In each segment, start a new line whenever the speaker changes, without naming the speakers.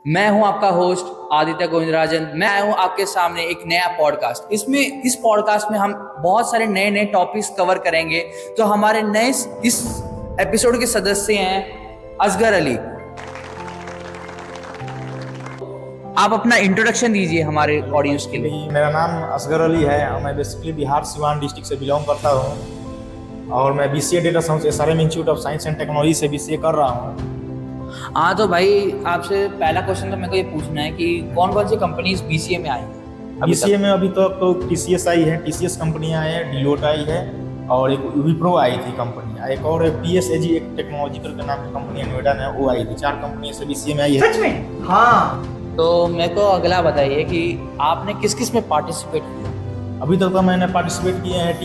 मैं हूं आपका होस्ट आदित्य गोविंदराजन। मैं आया हूं आपके सामने एक नया पॉडकास्ट। इस पॉडकास्ट में हम बहुत सारे नए नए टॉपिक्स कवर करेंगे। तो हमारे नए इस एपिसोड के सदस्य हैं असगर अली। आप अपना इंट्रोडक्शन दीजिए हमारे ऑडियंस के लिए।
मेरा नाम असगर अली है और मैं बेसिकली बिहार सिवान डिस्ट्रिक्ट से बिलोंग करता हूँ और मैं BCA data science SRM institute of science and technology से BCA कर रहा हूँ।
हाँ, तो भाई आपसे पहला क्वेश्चन तो मेरे को ये पूछना है कि कौन कौन सी कंपनीज BCA में आई हैं
BCA में अभी तक तो TCS आई है, TCS कंपनी आई है, डिलोट आई है और एक विप्रो आई थी कंपनी, एक और PSAG एक टेक्नोलॉजिकल के नाम की कंपनी नोएडा में वो आई थी। 4 कंपनी से BCA में आई है।
सच में? हाँ। तो मेरे को अगला बताइए कि आपने किस किस में पार्टिसिपेट किया।
अभी तक तो मैंने पार्टिसिपेट किए हैं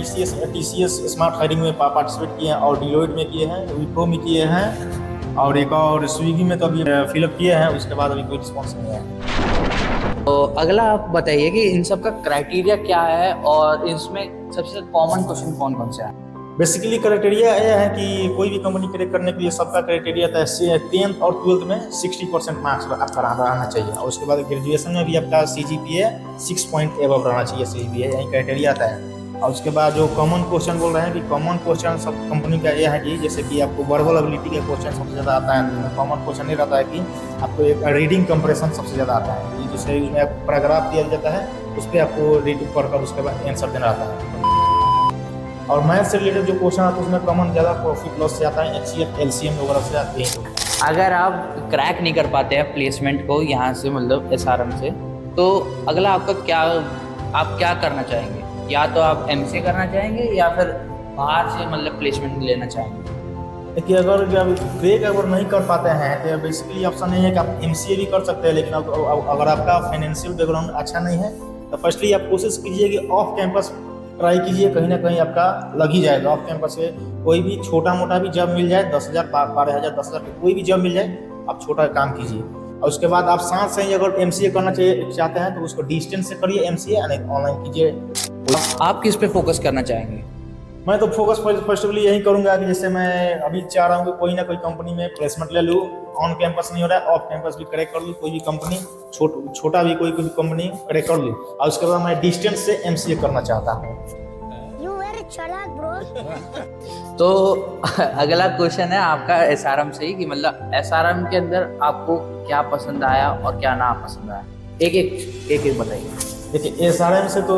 TCS स्मार्ट हायरिंग में पार्टिसिपेट किए हैं और डिलोट में किए हैं, विप्रो में किए हैं और एक और स्विगी में तो अभी फिलअप किए हैं। उसके बाद अभी कोई रिस्पॉन्स नहीं है।
तो अगला आप बताइए कि इन सब का क्राइटेरिया क्या है और इसमें सबसे कॉमन क्वेश्चन कौन कौन सा है।
बेसिकली क्राइटेरिया यह है कि कोई भी कंपनी क्रैक करने के लिए सबका क्राइटेरिया था 10th और 12th में 60% मार्क्स आपका रहना चाहिए और उसके बाद ग्रेजुएशन में भी आपका CGPA 6 पॉइंट एबव रहना चाहिए। CGPA यही क्राइटेरिया आता है। और उसके बाद जो कॉमन क्वेश्चन बोल रहे हैं कि कॉमन क्वेश्चन सब कंपनी का यह है कि जैसे कि आपको वर्बल एबिलिटी का क्वेश्चन सबसे ज़्यादा आता है। कॉमन क्वेश्चन ये रहता है कि आपको एक रीडिंग कंप्रेशन सबसे ज़्यादा आता है, जैसे उसमें आपको पैराग्राफ दिया जाता है, उस पर आपको रीड पढ़कर उसके बाद आंसर देना आता है। और मैथ से रिलेटेड जो क्वेश्चन आता है उसमें कॉमन ज़्यादा प्रॉफिट लॉस से आता है, HCF LCM वगैरह से आते हैं।
अगर आप क्रैक नहीं कर पाते हैं प्लेसमेंट को यहाँ से मतलब SRM से, तो अगला आपका आप क्या करना चाहेंगे? या तो आप MCA करना चाहेंगे या फिर बाहर से मतलब प्लेसमेंट लेना चाहेंगे?
देखिए, अगर क्रैक अगर नहीं कर पाते हैं तो बेसिकली ऑप्शन नहीं है कि आप MCA भी कर सकते हैं, लेकिन अगर आपका फाइनेंशियल बैकग्राउंड अच्छा नहीं है तो फर्स्टली आप कोशिश कीजिए कि ऑफ कैंपस ट्राई कीजिए, कहीं ना कहीं आपका लग ही जाएगा। ऑफ कैंपस से कोई भी छोटा मोटा भी जॉब मिल जाए, 10,000 12,000 10,000 कोई भी जॉब मिल जाए, आप छोटा काम कीजिए। और उसके बाद आप साथ से ही अगर MCA करना चाहते हैं तो उसको डिस्टेंस से करिए MCA, यानी ऑनलाइन कीजिए।
आप किस पे फोकस करना चाहेंगे?
मैं तो फोकस फर्स्टली यही करूंगा कि जैसे मैं अभी चाह रहा हूँ कि कोई ना कोई कंपनी में प्लेसमेंट ले लूँ। ऑन कैंपस नहीं हो रहा है, ऑफ कैंपस भी क्रैक कर लूँ, कोई भी कंपनी छोटा भी कोई कंपनी क्रैक कर लूँ। और उसके बाद मैं डिस्टेंस से MCA करना चाहता हूँ।
तो अगला क्वेश्चन है आपका SRM से ही कि मतलब SRM के अंदर आपको क्या पसंद आया और क्या ना पसंद आया, एक बताइए।
देखिए, SRM से तो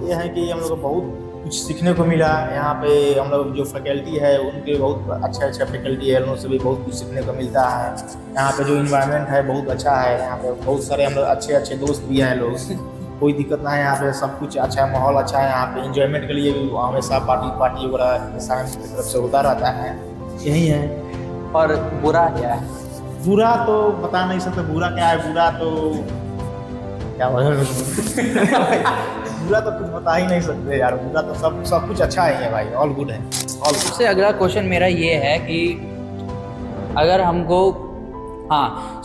ये है कि हम लोग को बहुत कुछ सीखने को मिला। यहाँ पे हम लोग जो फैकल्टी है उनके बहुत अच्छा फैकल्टी है, उन से भी बहुत कुछ सीखने को मिलता है। यहाँ पे जो इन्वायरमेंट है बहुत अच्छा है। यहाँ पे बहुत सारे हम लोग अच्छे दोस्त भी हैं लोग, कोई दिक्कत ना है। यहाँ पे सब कुछ अच्छा है, माहौल अच्छा है। यहाँ पे इंजॉयमेंट के लिए भी हमेशा पार्टी वगैरह SRM की तरफ से होता रहता है। यही है।
और बुरा क्या है?
बुरा तो बता नहीं सकते बुरा क्या है। बुरा तो क्या बुरा तो कुछ बता ही नहीं सकते यार। बुरा तो सब कुछ अच्छा ही है भाई, ऑल गुड है, ऑल।
सबसे अगला क्वेश्चन मेरा ये है कि अगर हमको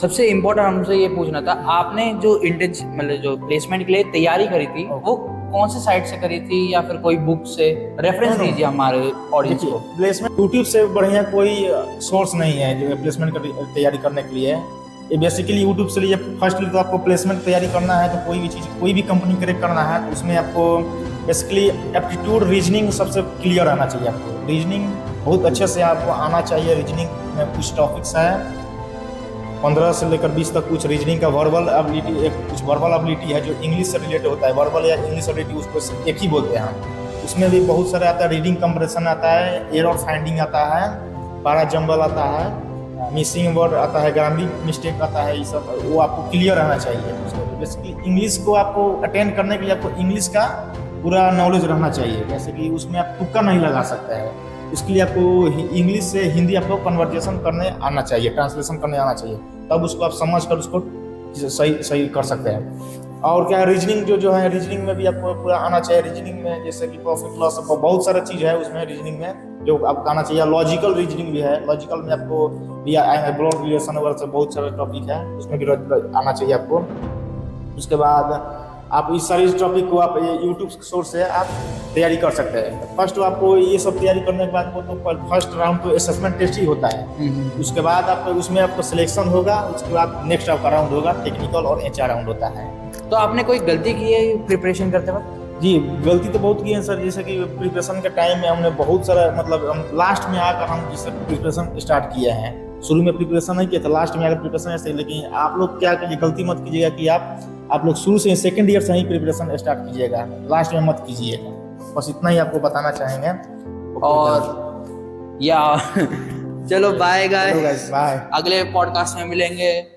सबसे इम्पोर्टेंट हमसे ये पूछना था, आपने जो मतलब जो प्लेसमेंट के लिए तैयारी करी थी वो कौन से साइट से करी थी या फिर कोई बुक से? रेफरेंस दीजिए हमारे ऑडियंस को।
प्लेसमेंट यूट्यूब से बढ़िया कोई सोर्स नहीं है जो प्लेसमेंट की तैयारी करने के लिए। ये बेसिकली यूट्यूब से लिए फर्स्टली तो आपको प्लेसमेंट तैयारी करना है तो कोई भी कंपनी क्रैक करना है तो उसमें आपको बेसिकली एप्टीट्यूड रीजनिंग सबसे क्लियर आना चाहिए। आपको रीजनिंग बहुत अच्छे से आपको आना चाहिए। रीजनिंग में कुछ टॉपिक्स है 15 से लेकर 20 तक। कुछ रीजनिंग का वर्बल एबिलिटी, कुछ वर्बल एबिलिटी है जो इंग्लिश से रिलेटेड होता है। वर्बल या इंग्लिश एबिलिटी उसको एक ही बोलते हैं हम। उसमें भी बहुत सारे आता है। रीडिंग कंप्रेशन आता है, एरर फाइंडिंग आता है, पैरा जंबल आता है, मिसिंग वर्ड आता है, ग्रामर मिस्टेक आता है। ये सब वो आपको क्लियर रहना चाहिए। बेसिकली इंग्लिश को आपको अटेंड करने के लिए आपको इंग्लिश का पूरा नॉलेज रहना चाहिए। जैसे कि उसमें आप तुक्का नहीं लगा सकते हैं। उसके लिए आपको इंग्लिश से हिंदी आपको कन्वर्जेशन करने आना चाहिए, ट्रांसलेशन करने आना चाहिए, तब उसको आप समझ कर उसको सही कर सकते हैं। और क्या है, रीजनिंग जो है रीजनिंग में भी आपको पूरा आना चाहिए। रीजनिंग में जैसे कि प्रॉफिट लॉस बहुत सारा चीज़ है उसमें रीजनिंग में जो आपको आना चाहिए। लॉजिकल रीजनिंग भी है। लॉजिकल में आपको ब्लड रिलेशन वगैरह से बहुत सारे टॉपिक है, उसमें भी आना चाहिए आपको। उसके बाद आप इस सारी टॉपिक को आप यूट्यूब सोर्स से आप तैयारी कर सकते हैं। फर्स्ट आपको ये सब तैयारी करने के बाद वो तो फर्स्ट राउंड तो असेसमेंट टेस्ट ही होता है। उसके बाद आपको उसमें आपको सिलेक्शन होगा, उसके बाद नेक्स्ट आपका राउंड होगा टेक्निकल और HR राउंड होता है।
तो आपने कोई गलती की है प्रिपरेशन करते वक्त?
जी गलती तो बहुत की है सर, जैसे कि प्रिपरेशन के टाइम में हमने बहुत सारा मतलब हम लास्ट में आकर हम जिससे प्रिपरेशन स्टार्ट किए हैं। शुरू में प्रिपरेशन नहीं किया था, लास्ट में आकर प्रिपरेशन ऐसे। लेकिन आप लोग क्या कीजिए, गलती मत कीजिएगा कि आप लोग शुरू से सेकंड ईयर से ही प्रिपरेशन स्टार्ट कीजिएगा, लास्ट में मत कीजिएगा। बस इतना ही आपको बताना चाहेंगे।
और या चलो बाय गाइस,
बाय।
अगले पॉडकास्ट में मिलेंगे।